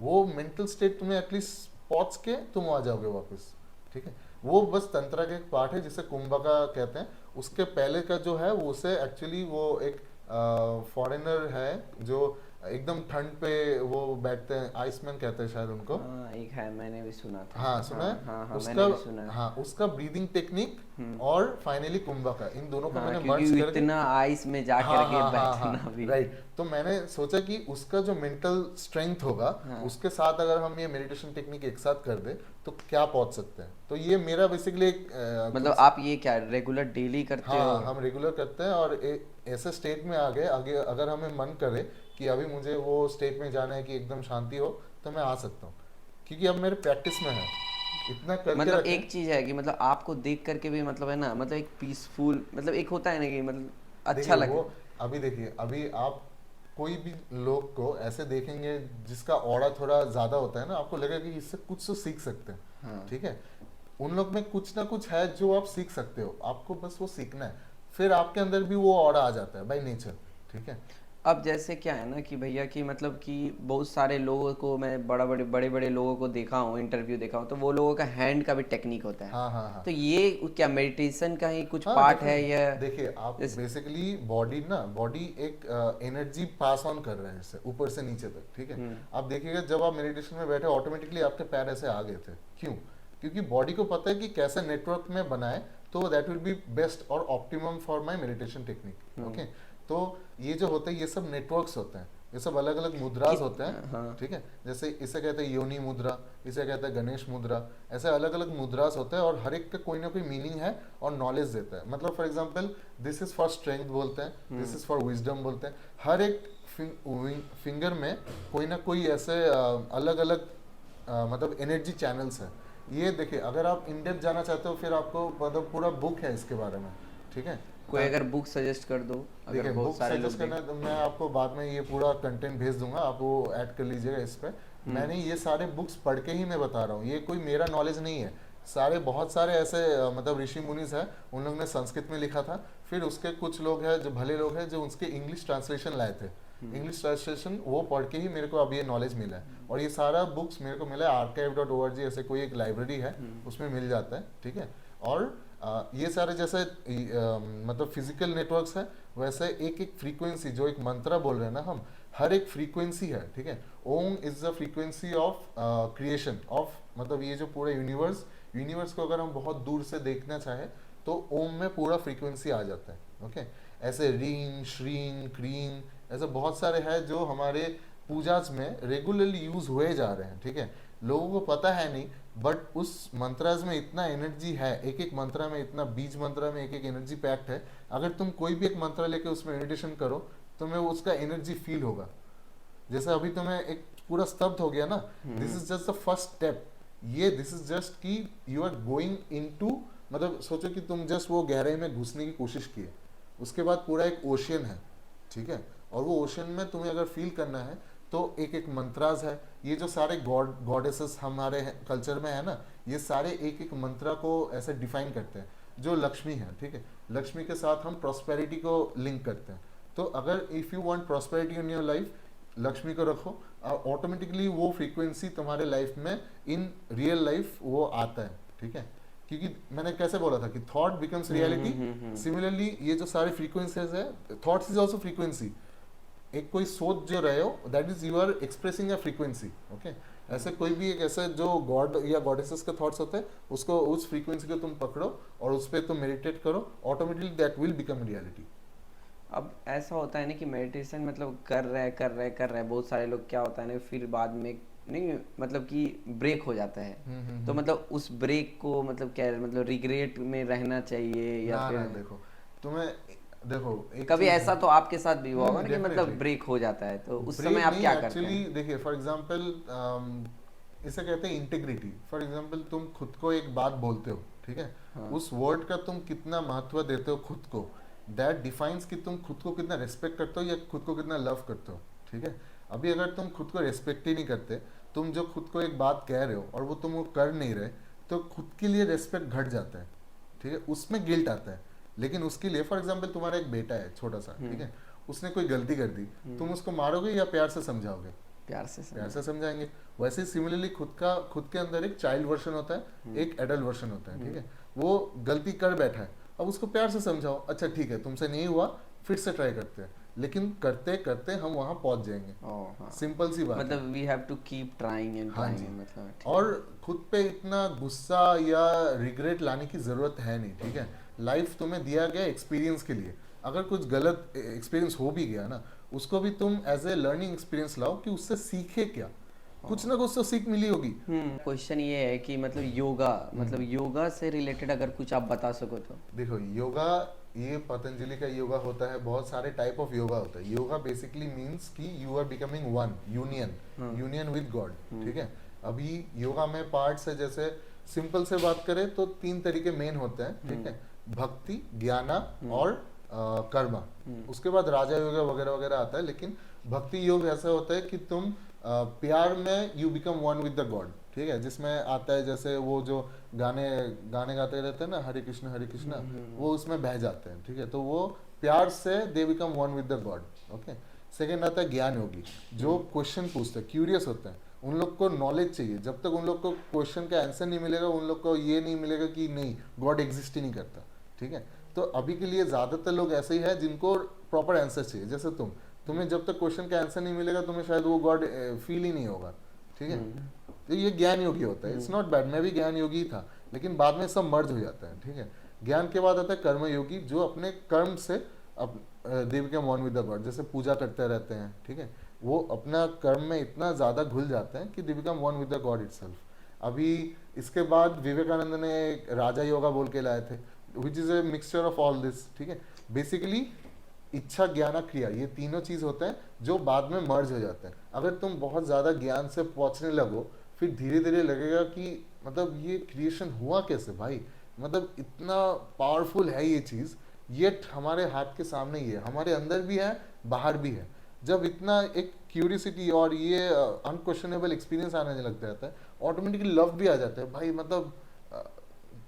वो मेंटल स्टेट तुम्हें एटलीस्ट पहुंच के तुम आ जाओगे वापस, ठीक है। वो बस तंत्र का एक पार्ट है जिसे कुंभ का कहते हैं। उसके पहले का जो है वो उसे एक्चुअली वो एक फॉरेनर है जो एकदम ठंड पे वो बैठते हैं, आइसमैन कहते हैं शायद उनको। हाँ, एक है, मैंने भी सुना था। हाँ सुना है। हाँ, हाँ, उसका मैंने भी सुना है। हाँ उसका ब्रीदिंग टेक्निक और फाइनली कुंभ का, इन दोनों को मैंने क्योंकि मर्ज करके इतना आइस में जा करके बैठना भी। राइट, तो मैंने सोचा कि उसका जो मेंटल स्ट्रेंथ होगा उसके साथ अगर हम ये मेडिटेशन टेक्निक एक साथ कर दे तो क्या पहुंच सकते हैं। तो ये मेरा बेसिकली एक मतलब आप ये क्या रेगुलर डेली करते हो? हाँ, हम रेगुलर करते हैं और ऐसे स्टेट में आगे अगर हमें मन करे कि अभी मुझे वो स्टेट में जाना है कि एकदम शांति हो तो मैं आ सकता हूँ, क्योंकि अब मेरे प्रैक्टिस में है इतना करके मतलब एक चीज है कि मतलब आपको देख करके भी मतलब है ना, मतलब एक पीसफुल, मतलब एक होता है ना कि मतलब अच्छा लगे। अभी देखिए, अभी आप कोई भी लोग को ऐसे देखेंगे जिसका ऑरा थोड़ा ज्यादा होता है ना, आपको लगेगा कि इससे कुछ तो सीख सकते हैं। हाँ। ठीक है, उन लोग में कुछ ना कुछ है जो आप सीख सकते हो, आपको बस वो सीखना है, फिर आपके अंदर भी वो ऑरा आ जाता है बाय नेचर। ठीक है, अब जैसे क्या है ना कि भैया कि मतलब कि बहुत सारे लोगों को मैं बड़े बड़े लोगों को देखा हूँ, इंटरव्यू देखा हूँ, तो वो लोगों का हैंड का भी टेक्निक होता है। हाँ हाँ हाँ। तो ये क्या मेडिटेशन का ही कुछ हाँ, पार्ट है या? देखिए आप बेसिकली बॉडी एक एनर्जी पास ऑन कर रहा है इससे ऊपर से नीचे तक। ठीक है, आप देखिएगा जब आप मेडिटेशन में बैठे ऑटोमेटिकली आपके पैर ऐसे आ गए थे, क्यों? क्योंकि बॉडी को पता है कि कैसे नेटवर्क में बनाए तो दैट विल बी बेस्ट और optimum for my meditation technique. Okay, तो ये जो होता है ये सब नेटवर्क्स होते हैं, ये सब अलग अलग मुद्रास होते हैं। हाँ। ठीक है, जैसे इसे कहते हैं योनि मुद्रा, इसे कहते हैं गणेश मुद्रा, ऐसे अलग अलग मुद्रास होते हैं और हर एक का कोई ना कोई मीनिंग है और नॉलेज देता है। मतलब for example this is for strength बोलते हैं, दिस इज फॉर विजडम बोलते हैं। हर एक फिंगर में कोई ना कोई ऐसे अलग अलग मतलब एनर्जी चैनल्स है। ये देखिए, अगर आप इन डेप्थ जाना चाहते हो फिर आपको मतलब पूरा बुक है इसके बारे में। ठीक है, कोई अगर बुक सजेस्ट कर दो, अगर बहुत सारे लोग करना है तो मैं आपको बाद में ये पूरा कंटेंट भेज दूंगा, आप वो ऐड कर लीजिएगा इस पे। मैंने ये सारे बुक्स पढ़ के ही मैं बता रहा हूँ, ये कोई मेरा नॉलेज नहीं है। बहुत सारे ऐसे मतलब ऋषि मुनिस है, उन लोगों ने संस्कृत में लिखा था, फिर उसके कुछ लोग हैं जो भले लोग हैं जो उसके इंग्लिश ट्रांसलेशन लाए थे। इंग्लिश ट्रांसलेशन वो पढ़ के ही मेरे को अब ये नॉलेज मिला है। और ये सारा बुक्स मेरे को मिला है archive.org, ऐसे कोई एक लाइब्रेरी है उसमें मिल जाता है। ठीक है, और ये सारे जैसे मतलब फिजिकल नेटवर्क्स है, वैसे एक एक फ्रीक्वेंसी जो एक मंत्र बोल रहे हैं ना हम, हर एक फ्रीक्वेंसी है, ठीक है। Om is the frequency of creation of, मतलब ये जो पूरा यूनिवर्स, यूनिवर्स को अगर हम बहुत दूर से देखना चाहें तो ओम में पूरा फ्रीक्वेंसी आ जाता है, ओके। ऐसे रीन श्रीन क्रीन ऐसे बहुत सारे हैं जो हमारे पूजाज में रेगुलरली यूज हुए जा रहे हैं, ठीक है। लोगों को पता है नहीं, बट उस मंत्राज में इतना एनर्जी है, एक एक मंत्रा में इतना, बीज मंत्रा में एक एक एनर्जी पैक्ड है। अगर तुम कोई भी एक मंत्र लेके उसमें मेडिटेशन करो, तुम्हें उसका एनर्जी फील होगा। जैसे अभी तुम्हें एक पूरा स्तब्ध हो गया ना, this is just the first step. ये दिस इज जस्ट कि यू आर गोइंग इनटू, मतलब सोचो कि तुम जस्ट वो गहराई में घुसने की कोशिश किए, उसके बाद पूरा एक ओशियन है, ठीक है। और वो ओशियन में तुम्हें अगर फील करना है तो एक एक मंत्राज है। ये जो सारे गॉड गॉडेसेस हमारे कल्चर में है ना, ये सारे एक एक मंत्रा को ऐसे डिफाइन करते हैं। जो लक्ष्मी है, ठीक है, लक्ष्मी के साथ हम प्रॉस्पेरिटी को लिंक करते हैं। तो अगर if you want prosperity in your life, Lakshmi को रखो और ऑटोमेटिकली वो फ्रीक्वेंसी तुम्हारे लाइफ में इन रियल लाइफ वो आता है, ठीक है। क्योंकि मैंने कैसे बोला था कि थॉट बिकम्स रियलिटी, सिमिलरली ये जो सारे फ्रीक्वेंसीज है, थॉट्स इज आल्सो फ्रीक्वेंसी। एक कोई सोच जो रहे हो, that is you are expressing a frequency, okay. ऐसे कोई भी एक ऐसे जो गॉड या गॉडेसेस के थॉट्स होते हैं, उसको उस फ्रीक्वेंसी को तुम पकड़ो और उस पर तुम मेडिटेट करो, automatically that will become reality. अब ऐसा होता है ना कि मेडिटेशन मतलब कर रहे बहुत सारे लोग, क्या होता है ना फिर बाद में नहीं मतलब कि ब्रेक हो जाता है। तो मतलब उस ब्रेक को मतलब क्या मतलब रिग्रेट में रहना चाहिए या ना फिर ना, देखो तुम्हें, देखो एक कभी चीज़ ऐसा है। तो आपके साथ भी हुआ होगा ना कि मतलब डेफिनेटली ब्रेक हो जाता है, तो उस ब्रेक समय आप नहीं, क्या करते एक्चुअली हैं? देखिए फॉर एग्जांपल इसे कहते हैं इंटीग्रिटी। फॉर एग्जांपल तुम खुद को एक बात बोलते हो, ठीक है, हाँ। उस वर्ड का तुम कितना महत्व देते हो खुद को, दैट डिफाइंस कि तुम खुद को कितना रिस्पेक्ट करते हो या खुद को कितना लव करते हो, ठीक है। अभी अगर तुम खुद को रिस्पेक्ट ही नहीं करते, तुम जो खुद को एक बात कह रहे हो और वो तुम वो कर नहीं रहे, तो खुद के लिए रिस्पेक्ट घट जाता है, ठीक है, उसमें गिल्ट आता है। लेकिन उसके लिए फॉर एग्जांपल तुम्हारा एक बेटा है छोटा सा, ठीक है, उसने कोई गलती कर दी, तुम उसको मारोगे या प्यार से समझाओगे? प्यार से प्यार से समझाएंगे। वैसे सिमिलरली खुद के अंदर एक चाइल्ड वर्जन होता है, एक एडल्ट वर्जन होता है, ठीक है। वो गलती कर बैठा है, अब उसको प्यार से समझाओ, अच्छा ठीक है तुमसे नहीं हुआ, फिर से ट्राई करते हैं, लेकिन करते करते हम वहां पहुंच जाएंगे। हाँ। सिंपल सी बात है। मतलब we have to keep trying and हाँ जी। ट्राइंग मतलब ठीक। और खुद पे इतना गुस्सा या रिग्रेट लाने की जरूरत है नहीं, ठीक है। लाइफ तुम्हें दिया गया एक्सपीरियंस के लिए, अगर कुछ गलत एक्सपीरियंस हो भी गया ना, उसको भी तुम एज ए लर्निंग एक्सपीरियंस लाओ कि उससे सीखे क्या, कुछ ना कुछ तो सीख मिली होगी। क्वेश्चन ये है कि मतलब योगा, मतलब योगा से रिलेटेड अगर कुछ आप बता सको तो। देखो योगा, ये पतंजलि का योगा होता है, बहुत सारे टाइप ऑफ योगा होता है। योगा बेसिकली मींस कि you are becoming one, union with God, ठीक है। अभी योगा में पार्ट्स है, जैसे सिंपल से बात करें तो 3 तरीके मेन होते हैं, ठीक है, भक्ति, ज्ञाना और कर्मा। उसके बाद राजा योगा वगैरह वगैरह आता है, लेकिन भक्ति योग ऐसा होता है कि तुम प्यार में you become one with the God, ठीक है, जिसमें आता है जैसे वो जो गाने गाने गाते रहते हैं ना, हरे कृष्णा, वो उसमें बह जाते हैं, ठीक है। तो वो प्यार से they become one with the God, okay. Second आता है ज्ञान योगी, जो क्वेश्चन पूछते हैं, क्यूरियस होते हैं, उन लोग को नॉलेज चाहिए। जब तक उन लोग को क्वेश्चन का आंसर नहीं मिलेगा, उन लोग को ये नहीं मिलेगा कि नहीं गॉड एग्जिस्ट ही नहीं करता, ठीक है। तो अभी के लिए ज्यादातर लोग ऐसे ही है जिनको प्रॉपर आंसर चाहिए। जैसे तुम्हें जब तक क्वेश्चन का आंसर नहीं मिलेगा, तुम्हें शायद वो गॉड फील ही नहीं होगा, ठीक है। तो ये ज्ञान योगी होता है, इट्स नॉट बैड, मैं भी ज्ञान योगी था, लेकिन बाद में सब मर्ज हो जाता है, ठीक है। ज्ञान के बाद आता है कर्म योगी, जो अपने कर्म से they become one with the God, जैसे पूजा करते रहते हैं, ठीक है, वो अपना कर्म में इतना ज्यादा घुल जाते हैं कि they become one with the God itself. अभी इसके बाद विवेकानंद ने एक राजा योगा बोल के लाए थे, which is a mixture of all this, ठीक है। बेसिकली इच्छा ज्ञान क्रिया, ये तीनों चीज होते हैं जो बाद में मर्ज हो जाते हैं। अगर तुम बहुत ज्यादा ज्ञान से पहुंचने लगो, फिर धीरे धीरे लगेगा कि मतलब ये क्रिएशन हुआ कैसे भाई, मतलब इतना पावरफुल है ये चीज, ये हमारे हाथ के सामने ही है, हमारे अंदर भी है बाहर भी है। जब इतना एक क्यूरियोसिटी और ये अनक्वेश्चनेबल एक्सपीरियंस आने लग जाता है, ऑटोमेटिकली लव भी आ जाता है भाई, मतलब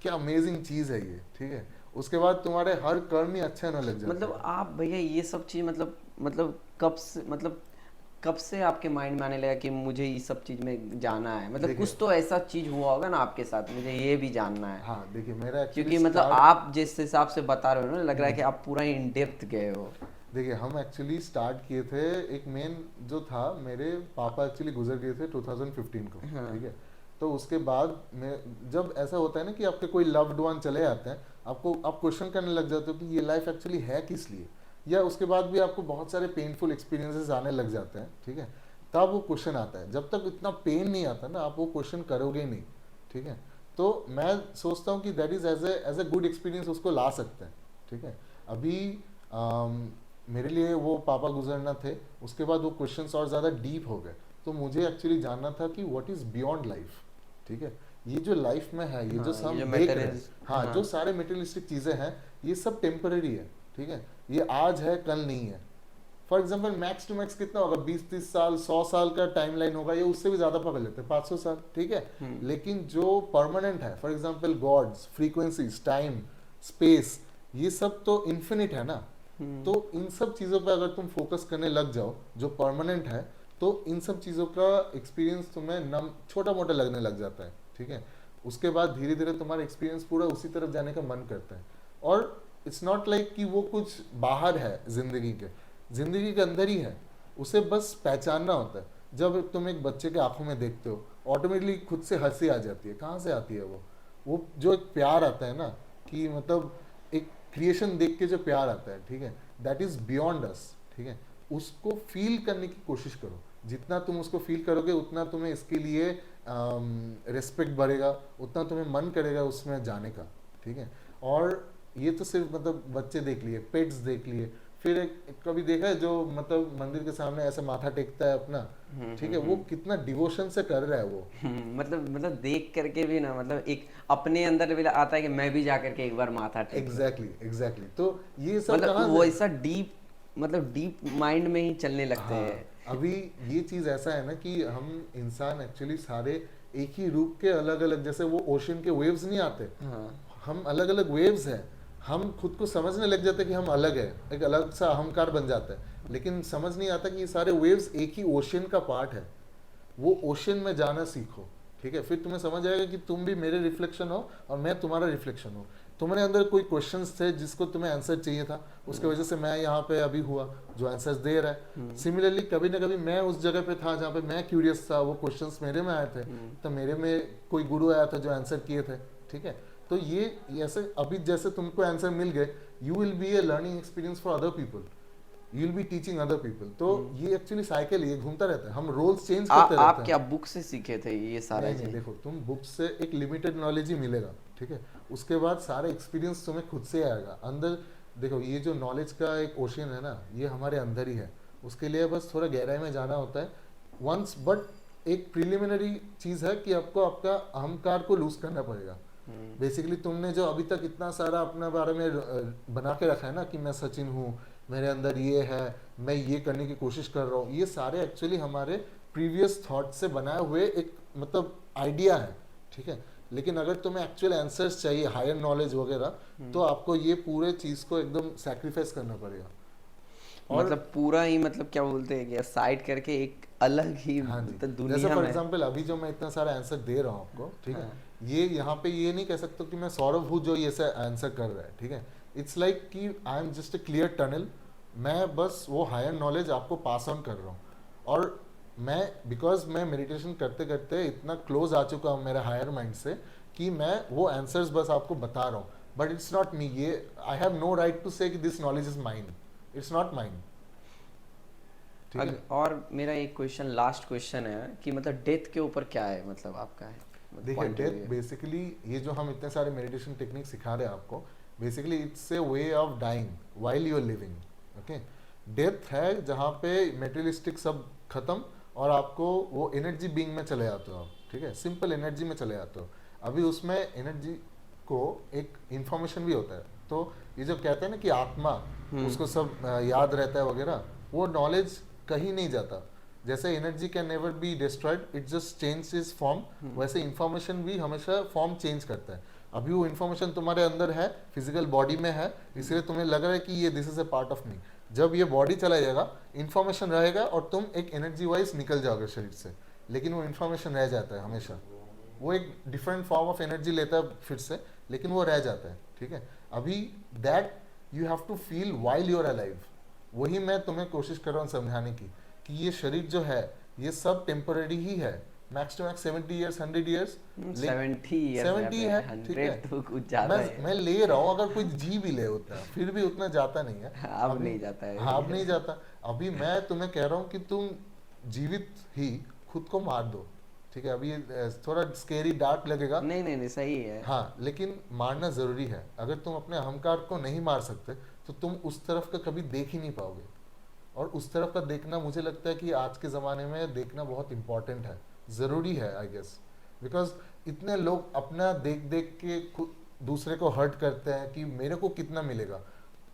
क्या अमेजिंग चीज है ये, ठीक है। उसके बाद तुम्हारे हर कर्म ही अच्छे होने लग जाते मतलब आप भैया ये सब चीज मतलब कब से मतलब कब से आपके माइंड में आने लगा कि मुझे ये सब चीज में जाना है? मतलब देखिए, कुछ तो ऐसा चीज हुआ होगा ना आपके साथ, मुझे ये भी जानना है। हाँ देखिए, मेरा क्योंकि एक्चुअली मतलब स्टार्ट, आप जिस हिसाब से बता रहे हो ना, लग रहा है कि आप पूरा इन डेप्थ गए हो। देखिए हम एक्चुअली स्टार्ट किए थे, एक मेन जो था, मेरे पापा एक्चुअली गुजर गए थे 2015 को, हाँ। ठीक है। तो उसके बाद में जब ऐसा होता है ना कि आपके कोई लव्ड वन चले जाते हैं, आप क्वेश्चन करने लग जाते हो कि ये लाइफ एक्चुअली है किस लिए, या उसके बाद भी आपको बहुत सारे पेनफुल एक्सपीरियंसेस आने लग जाते हैं, ठीक है। तब वो क्वेश्चन आता है, जब तक इतना पेन नहीं आता ना, आप वो क्वेश्चन करोगे नहीं, ठीक है। तो मैं सोचता हूँ कि that is as a good experience उसको ला सकते हैं, ठीक है। अभी मेरे लिए वो पापा गुजरना थे, उसके बाद वो क्वेश्चंस और ज़्यादा डीप हो गए। तो मुझे एक्चुअली जानना था कि व्हाट इज़ बियॉन्ड लाइफ, ठीक है। ये जो लाइफ में है, ये जो हाँ, हम ये जो देख रहे हैं, materials, हाँ, हाँ। जो सारे मटेरियलिस्टिक चीज़ें हैं, ये सब टेम्पररी है, ठीक है। ये आज है, कल नहीं है। For example max to max कितना होगा, 20-30 साल, 100 साल का टाइमलाइन होगा, या उससे भी ज़्यादा पकड़ लेते हैं, 500 साल, ठीक है। लेकिन जो परमानेंट है, for example gods, frequencies, time, space, ये सब तो इन्फिनिट है ना। तो इन सब चीज़ों पे अगर तुम फोकस करने लग जाओ जो परमानेंट है, तो इन सब चीज़ों का एक्सपीरियंस तुम्हें नम छोटा मोटा लगने लग जाता है, ठीक है। उसके बाद धीरे धीरे तुम्हारा एक्सपीरियंस पूरा उसी तरफ जाने का मन करता है। और इट्स नॉट लाइक कि वो कुछ बाहर है जिंदगी के अंदर ही है, उसे बस पहचानना होता है। जब तुम एक बच्चे के आंखों में देखते हो, ऑटोमेटिकली खुद से हंसी आ जाती है। कहाँ से आती है वो जो एक प्यार आता है ना, कि मतलब एक क्रिएशन देख के जो प्यार आता है, ठीक है, दैट इज बियॉन्ड अस, ठीक है। उसको फील करने की कोशिश करो। जितना तुम उसको फील करोगे, उतना तुम्हें इसके लिए रिस्पेक्ट बढ़ेगा, उतना तुम्हें मन करेगा उसमें जाने का, ठीक है। और ये तो सिर्फ मतलब बच्चे देख लिए, पेट्स देख लिए, फिर कभी देखा है जो मतलब मंदिर के सामने ऐसे माथा टेकता है अपना, ठीक है, वो कितना डिवोशन से कर रहा है वो। मतलब देख करके भी ना, मतलब एक अपने अंदर भी आता है कि मैं भी जा करके एक बार माथा टेक लूं। एग्जैक्टली। तो ये सब मतलब कहाँ वो से, ऐसा डीप, मतलब डीप माइंड में ही चलने लगते हाँ, हैं। अभी ये चीज ऐसा है ना कि हम इंसान एक्चुअली सारे एक ही रूप के अलग अलग, जैसे वो ओशन के वेव्स नहीं आते, हाँ। हम अलग अलग वेव्स हैं। हम खुद को समझने लग जाते हैं कि हम अलग है, एक अलग सा अहंकार बन जाता है, लेकिन समझ नहीं आता कि ये सारे वेव्स एक ही ओशन का पार्ट है। वो ओशन में जाना सीखो, ठीक है। फिर तुम्हें समझ आएगा कि तुम भी मेरे रिफ्लेक्शन हो और मैं तुम्हारा रिफ्लेक्शन हूँ। तुम्हारे अंदर कोई क्वेश्चंस थे जिसको तुम्हें आंसर चाहिए था, उसके वजह से मैं यहाँ पे अभी हुआ जो आंसर्स दे रहा है। सिमिलरली कभी ना कभी मैं उस जगह पे था जहाँ पे मैं क्यूरियस था, वो क्वेश्चंस मेरे में आए थे, तो मेरे में कोई गुरु आया था जो आंसर किए थे, ठीक है। तो ये ऐसे अभी जैसे तुमको आंसर मिल गए, you will be A learning experience for other people, you will be teaching other people. तो ये एक्चुअली साइकिल ये घूमता रहता है, हम रोल्स चेंज करते रहते आप हैं। क्या बुक से सीखे थे ये सारा नहीं, चीज? देखो तुम बुक से एक लिमिटेड नॉलेज ही मिलेगा, ठीक है। उसके बाद सारा एक्सपीरियंस तुम्हें खुद से आएगा अंदर। देखो ये जो नॉलेज का एक ओशन है ना, ये हमारे अंदर ही है। उसके लिए बस थोड़ा गहराई में जाना होता है वंस, बट एक प्रिलिमिनरी चीज है कि आपको आपका अहंकार को लूज करना पड़ेगा। बेसिकली तुमने जो अभी तक इतना सारा अपने बारे में बना के रखा है ना कि मैं सचिन हूँ, मेरे अंदर ये है, मैं ये करने की कोशिश कर रहा हूँ, ये सारे एक्चुअली हमारे प्रीवियस थॉट से बनाए हुए एक मतलब आइडिया है, ठीक है। लेकिन अगर तुम्हें एक्चुअल आंसर्स चाहिए, हायर नॉलेज वगैरह, तो आपको ये पूरे चीज़ को एकदम सैक्रिफाइस करना पड़ेगा। और मतलब पूरा ही, मतलब क्या बोलते हैं कि साइड करके एक अलग ही हाँ जी, मतलब जैसे दुनिया फॉर में। एग्जांपल अभी जो मैं इतना सारा आंसर दे रहा हूँ आपको, ठीक है, हाँ। ये यहाँ पे ये नहीं कह सकता कि मैं सौरभ हूँ जो ये से आंसर कर रहा है, ठीक है। इट्स लाइक कि I am just a clear tunnel, मैं बस वो हायर नॉलेज आपको पास ऑन कर रहा हूँ। और मैं बिकॉज मैं मेडिटेशन करते करते इतना क्लोज आ चुका हूँ मेरे हायर माइंड से कि मैं वो आंसर्स बस आपको बता रहा हूँ, बट इट्स नॉट मी। ये I have no right to say कि this knowledge is mine, it's not mine, ठीक है। और मेरा एक क्वेश्चन, लास्ट क्वेश्चन है कि मतलब डेथ के ऊपर क्या है, मतलब आपका है देखिए point of death view? Basically, ये जो हम इतने सारे मेडिटेशन टेक्निक सिखा रहे हैं आपको, basically it's a way of dying while you are living, okay. Death है जहाँ पे मेटेरियलिस्टिक सब खत्म और आपको वो एनर्जी बीइंग में चले जाते हो आप, ठीक है, सिंपल एनर्जी में चले जाते हो। अभी उसमें एनर्जी को एक इंफॉर्मेशन भी होता है। तो ये जो कहते हैं ना कि आत्मा, उसको सब याद रहता है वगैरह, वो नॉलेज कहीं नहीं जाता। जैसे energy can never be destroyed, it just change is form, वैसे इंफॉर्मेशन भी हमेशा फॉर्म चेंज करता है। अभी वो इंफॉर्मेशन तुम्हारे अंदर है, फिजिकल बॉडी में है, इसलिए तुम्हें लग रहा है कि ये this is a part of me, जब ये बॉडी चला जाएगा, इंफॉर्मेशन रहेगा और तुम एक एनर्जी वाइज निकल जाओगे शरीर से, लेकिन वो इंफॉर्मेशन रह जाता है हमेशा। वो एक डिफरेंट फॉर्म ऑफ एनर्जी लेता है फिर से, लेकिन वो रह जाता है, ठीक है। अभी that you have to feel while you are alive. वही मैं तुम्हें कोशिश कर रहा हूँ समझाने की कि ये शरीर जो है ये सब टेम्पररी ही है। Max to max 70 years, 100 years, 70 है, ठीक है। तो कुछ ज्यादा है। मैं ले रहा हूँ, अगर कोई जी भी ले होता है फिर भी उतना जाता नहीं है। अब नहीं जाता है। हाँ, अब नहीं जाता। अभी मैं तुम्हें कह रहा हूँ कि तुम जीवित ही खुद को मार दो, ठीक है। अभी ये थोड़ा स्केरी डार्क लगेगा, नहीं नहीं नहीं, सही है। हाँ, लेकिन मारना जरूरी है। अगर तुम अपने अहंकार को नहीं मार सकते तो तुम उस तरफ का कभी देख ही नहीं पाओगे। और उस तरफ का देखना मुझे लगता है कि आज के ज़माने में देखना बहुत इंपॉर्टेंट है, ज़रूरी है, आई गेस। बिकॉज इतने लोग अपना देख देख के खुद दूसरे को हर्ट करते हैं कि मेरे को कितना मिलेगा,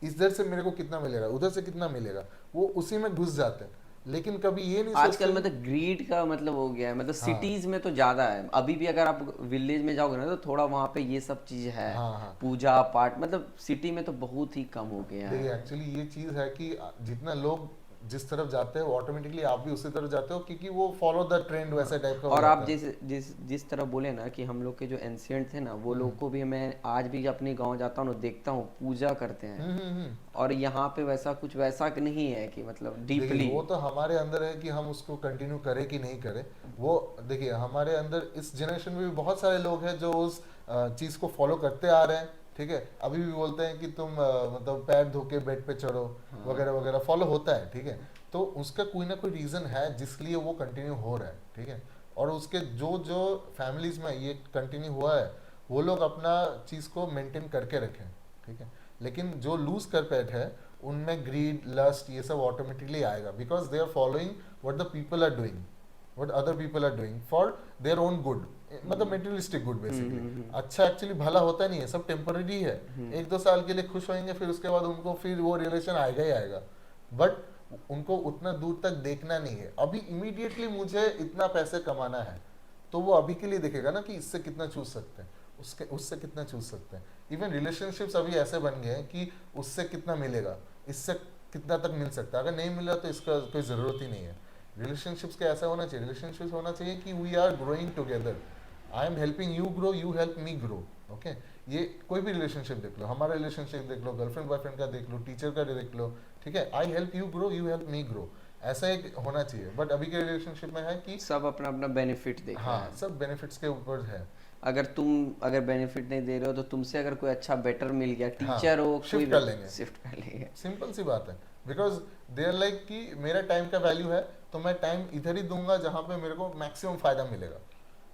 इधर से मेरे को कितना मिलेगा, उधर से कितना मिलेगा, वो उसी में घुस जाते हैं। लेकिन कभी ये नहीं आजकल सोचते। मतलब ग्रीड का मतलब हो गया है, मतलब हाँ, सिटीज में तो ज्यादा है। अभी भी अगर आप विलेज में जाओगे ना तो थोड़ा वहाँ पे ये सब चीज है। हाँ, हाँ। पूजा पाठ मतलब सिटी में तो बहुत ही कम हो गया देखिए, है। एक्चुअली ये चीज़ है कि जितना लोग जिस तरफ जाते हैं वो ऑटोमेटिकली आप भी उसी तरफ जाते हो, क्योंकि वो फॉलो द ट्रेंड वैसे टाइप का हो और जाता आप है। जिस तरह बोले ना कि हम लोग के जो एंशियंट थे ना, वो लोग को भी मैं आज भी अपने गांव जाता हूँ ना, देखता हूँ पूजा करते हैं। हम्म। और यहाँ पे वैसा कुछ वैसा नहीं है कि मतलब देखिए, डीपली। वो तो हमारे अंदर है कि हम उसको कंटिन्यू करें कि नहीं करें। वो देखिए, हमारे अंदर इस जनरेशन में भी बहुत सारे लोग हैं जो उस चीज़ को फॉलो करते आ रहे हैं, ठीक है। अभी भी बोलते हैं कि तुम मतलब पैर धो के बेड पे चढ़ो, वगैरह वगैरह, फॉलो होता है, ठीक है। तो उसका कोई ना कोई रीज़न है जिस लिए वो कंटिन्यू हो रहा है, ठीक है। और उसके जो जो फैमिलीज में ये कंटिन्यू हुआ है, वो लोग अपना चीज़ को मेंटेन करके रखें, ठीक है। लेकिन जो लूज कर बैठे हैं उनमें ग्रीड, लस्ट, ये सब ऑटोमेटिकली आएगा, because they are following what the people are doing, what other people are doing for their own good, मतलब मेटेरियलिस्टिक गुड बेसिकली। अच्छा एक्चुअली भला होता नहीं है, सब टेम्पररी है। 1-2 साल के लिए खुश होंगे, फिर उसके बाद उनको फिर वो रिलेशन आएगा ही आएगा, बट उनको उतना दूर तक देखना नहीं है। अभी इमीडिएटली मुझे इतना पैसे कमाना है, तो वो अभी के लिए देखेगा ना कि इससे कितना चूज सकते हैं, उसके उससे कितना चूज सकते हैं। इवन रिलेशनशिप्स अभी ऐसे बन गए हैं कि उससे कितना मिलेगा, इससे कितना तक मिल सकता है, अगर नहीं मिला तो इसका कोई ज़रूरत ही नहीं है। रिलेशनशिप्स का ऐसा होना चाहिए, रिलेशनशिप्स होना चाहिए कि we are growing together, I am helping you grow, you help me grow, okay. ये कोई भी रिलेशनशिप देख लो, हमारा रिलेशनशिप देख लो, गर्लफ्रेंड बॉयफ्रेंड का देख लो, टीचर का देख लो, ठीक है। I help you grow, you help me grow, ऐसा एक होना चाहिए। बट अभी के रिलेशनशिप में है कि सब अपना अपना बेनिफिट देख रहे हाँ, हैं। सब बेनिफिट्स के ऊपर है। अगर बेनिफिट नहीं दे रहे हो तो तुमसे अगर कोई अच्छा बेटर मिल गया, हाँ, टीचर हो, कोई शिफ्ट कर लेंगे, शिफ्ट कर लेंगे। सिंपल सी बात है। बिकॉज दे आर लाइक कि मेरा टाइम का वैल्यू है, तो मैं टाइम इधर ही दूंगा जहाँ पे मेरे को मैक्सिमम फायदा मिलेगा,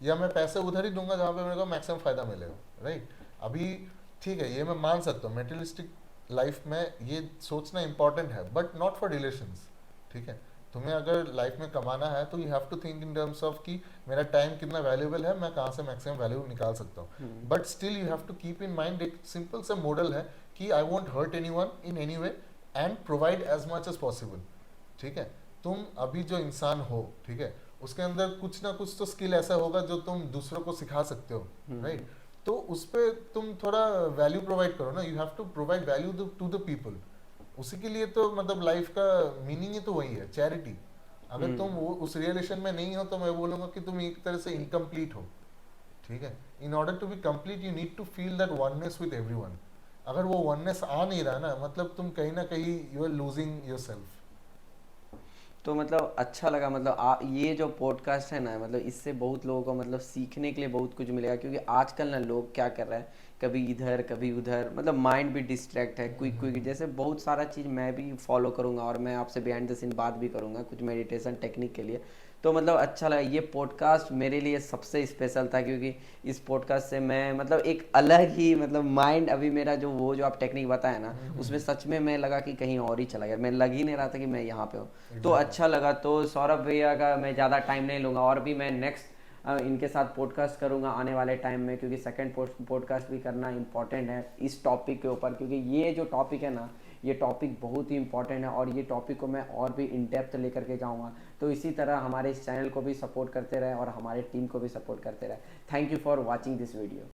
या मैं पैसे उधर ही दूंगा जहाँ पे मेरे को मैक्सिमम फायदा मिलेगा, राइट। अभी ठीक है, ये मैं मान सकता हूँ, मेटेरियलिस्टिक लाइफ में ये सोचना इंपॉर्टेंट है, बट नॉट फॉर रिलेशंस, ठीक है। तुम्हें अगर लाइफ में कमाना है तो you have to think in terms of कि मेरा टाइम कितना वैल्यूएबल है, मैं कहाँ से मैक्सिमम वैल्यू निकाल सकता हूँ। But still you have to keep in mind एक सिंपल सा मॉडल है कि I won't hurt anyone in any way and provide as much as possible, ठीक है। तुम अभी जो इंसान हो, ठीक है, उसके अंदर कुछ ना कुछ तो स्किल ऐसा होगा जो तुम दूसरों को सिखा सकते हो, राइट। तो उस पर तुम थोड़ा वैल्यू प्रोवाइड करो ना, you have to provide value to the people. उसी के लिए तो मतलब लाइफ का मीनिंग ही तो वही है, चैरिटी। अगर तुम वो उस रियलेशन में नहीं हो तो मैं बोलूंगा कि तुम एक तरह से इनकम्प्लीट हो, ठीक है। In order to be complete you need to feel that oneness with everyone. अगर वो वननेस आ नहीं रहा ना, मतलब तुम कहीं ना कहीं यू आर लूजिंग योरसेल्फ। तो मतलब अच्छा लगा, मतलब ये जो पॉडकास्ट है ना, मतलब इससे बहुत लोगों को मतलब सीखने के लिए बहुत कुछ मिलेगा। क्योंकि आजकल ना लोग क्या कर रहे हैं, कभी इधर कभी उधर, मतलब माइंड भी डिस्ट्रैक्ट है क्विक क्विक। जैसे बहुत सारा चीज़ मैं भी फॉलो करूँगा और मैं आपसे बिहाइंड द सीन बात भी करूँगा कुछ मेडिटेशन टेक्निक के लिए। तो मतलब अच्छा लगा। ये पॉडकास्ट मेरे लिए सबसे स्पेशल था क्योंकि इस पॉडकास्ट से मैं मतलब एक अलग ही मतलब माइंड, अभी मेरा जो वो जो आप टेक्निक बताया ना, उसमें सच में मैं लगा कि कहीं और ही चला गया, मैं लग ही नहीं रहा था कि मैं यहाँ पे हूँ। तो अच्छा लगा। तो सौरभ भैया का मैं ज़्यादा टाइम नहीं लूँगा, और भी मैं नेक्स्ट इनके साथ पॉडकास्ट करूँगा आने वाले टाइम में, क्योंकि सेकंड पॉडकास्ट भी करना इंपॉर्टेंट है इस टॉपिक के ऊपर। क्योंकि ये जो टॉपिक है ना, ये टॉपिक बहुत ही इंपॉर्टेंट है और ये टॉपिक को मैं और भी इन डेप्थ लेकर के जाऊँगा। तो इसी तरह हमारे इस चैनल को भी सपोर्ट करते रहे और हमारे टीम को भी सपोर्ट करते रहे। Thank you for watching this video.